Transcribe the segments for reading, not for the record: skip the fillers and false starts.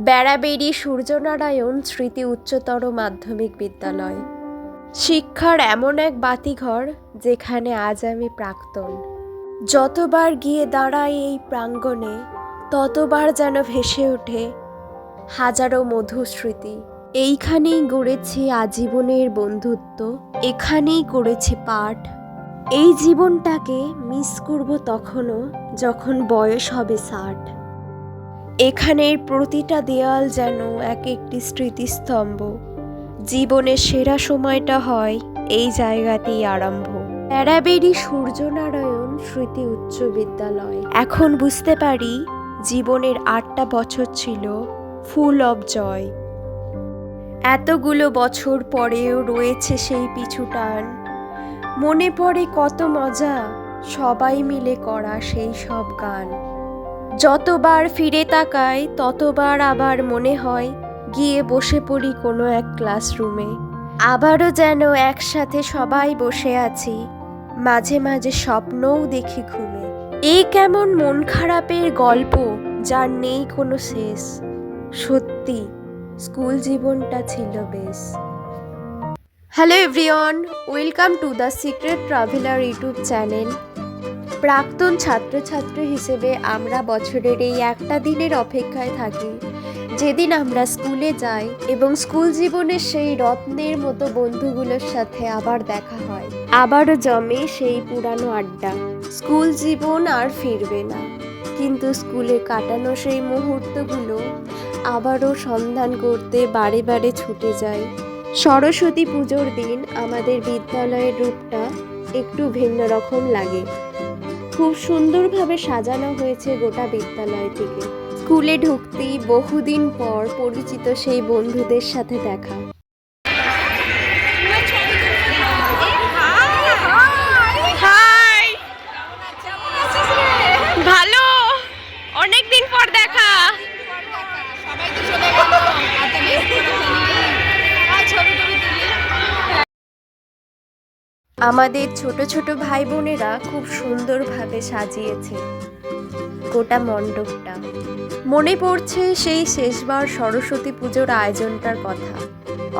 বেড়াবেড়ি সূর্যনারায়ণ স্মৃতি উচ্চতর মাধ্যমিক বিদ্যালয়। শিক্ষার এমন এক বাতিঘর যেখানে আজ আমি প্রাক্তন। যতবার গিয়ে দাঁড়াই এই প্রাঙ্গণে, ততবার যেন ভেসে ওঠে হাজারো মধুর স্মৃতি। এইখানেই গড়েছি আজীবনের বন্ধুত্ব, এখানেই করেছি পাঠ। এই জীবনটাকে মিস করব তখনও যখন বয়স হবে 60। এখানের প্রতিটা দেয়াল যেন এক একটি স্মৃতিস্তম্ভ। জীবনের সেরা সময়টা হয় এই জায়গাতেই আরম্ভ। বেড়াবেড়ি সূর্যনারায়ণ স্মৃতি উচ্চ বিদ্যালয়। এখন বুঝতে পারি জীবনের 8টা বছর ছিল ফুল অফ জয়। এতগুলো বছর পরেও রয়েছে সেই পিছু টান। মনে পড়ে কত মজা, সবাই মিলে করা সেই সব গান। যতবার ফিরে তাকাই ততবার আবার মনে হয় গিয়ে বসে পড়ি কোনো এক ক্লাসরুমে। আবারও যেন একসাথে সবাই বসে আছি, মাঝে মাঝে স্বপ্নও দেখি ঘুমে। এই কেমন মন খারাপের গল্প যার নেই কোনো শেষ। সত্যি স্কুল জীবনটা ছিল বেশ। Hello everyone, welcome to the secret traveller YouTube channel. প্রাক্তন ছাত্রছাত্রী হিসেবে আমরা বছরের এই একটা দিনের অপেক্ষায় থাকি, যেদিন আমরা স্কুলে যাই এবং স্কুল জীবনের সেই রত্নের মতো বন্ধুগুলোর সাথে আবার দেখা হয়, আবারও জমে সেই পুরানো আড্ডা। স্কুল জীবন আর ফিরবে না, কিন্তু স্কুলে কাটানো সেই মুহূর্তগুলো আবারও সন্ধান করতে বারে বারে ছুটে যায়। সরস্বতী পুজোর দিন আমাদের বিদ্যালয়ের রূপটা একটু ভিন্ন রকম লাগে। খুব সুন্দরভাবে সাজানো হয়েছে গোটা বিদ্যালয় থেকে। স্কুলে ঢুকতেই বহুদিন পর পরিচিত সেই বন্ধুদের সাথে দেখা। ভালো, অনেকদিন পর দেখা। আমাদের ছোট ছোট ভাই বোনেরা খুব সুন্দরভাবে সাজিয়েছে গোটা মণ্ডপটা। মনে পড়ছে সেই শেষবার সরস্বতী পুজোর আয়োজনটার কথা,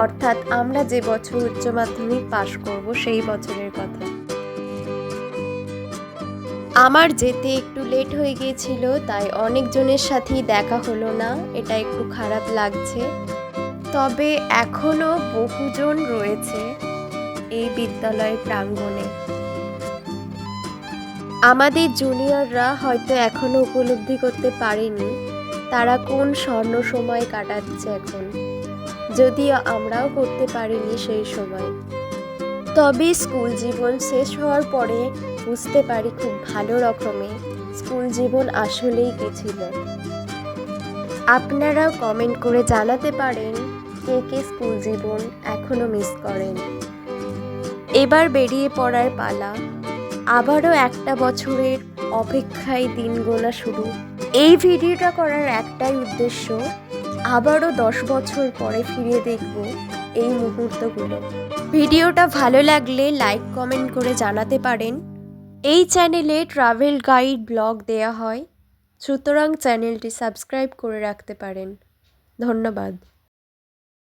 অর্থাৎ আমরা যে বছর উচ্চ মাধ্যমিক পাশ করব সেই বছরের কথা। আমার যেতে একটু লেট হয়ে গিয়েছিল, তাই অনেকজনের সাথেই দেখা হলো না, এটা একটু খারাপ লাগছে। তবে এখনো বহুজন রয়েছে এই বিদ্যালয় প্রাঙ্গণে। আমাদের জুনিয়ররা হয়তো এখনো উপলব্ধি করতে পারেনি তারা কোন স্বর্ণ সময় কাটাচ্ছে এখন, যদিও আমরাও করতে পারিনি সেই সময়। তবে স্কুল জীবন শেষ হওয়ার পরে বুঝতে পারি খুব ভালো রকমে স্কুল জীবন আসলেই কি ছিল। আপনারাও কমেন্ট করে জানাতে পারেন কে কে স্কুল জীবন এখনো মিস করেন। এবার বেরিয়ে পড়ার পালা। আবারও একটা বছরের অপেক্ষায় দিন গোনা শুরু। এই ভিডিওটা করার একটাই উদ্দেশ্য, আবারও 10 বছর পরে ফিরে দেখব এই মুহূর্তগুলো। ভিডিওটা ভালো লাগলে লাইক কমেন্ট করে জানাতে পারেন। এই চ্যানেলে ট্রাভেল গাইড ব্লগ দেয়া হয়, সুতরাং চ্যানেলটি সাবস্ক্রাইব করে রাখতে পারেন। ধন্যবাদ।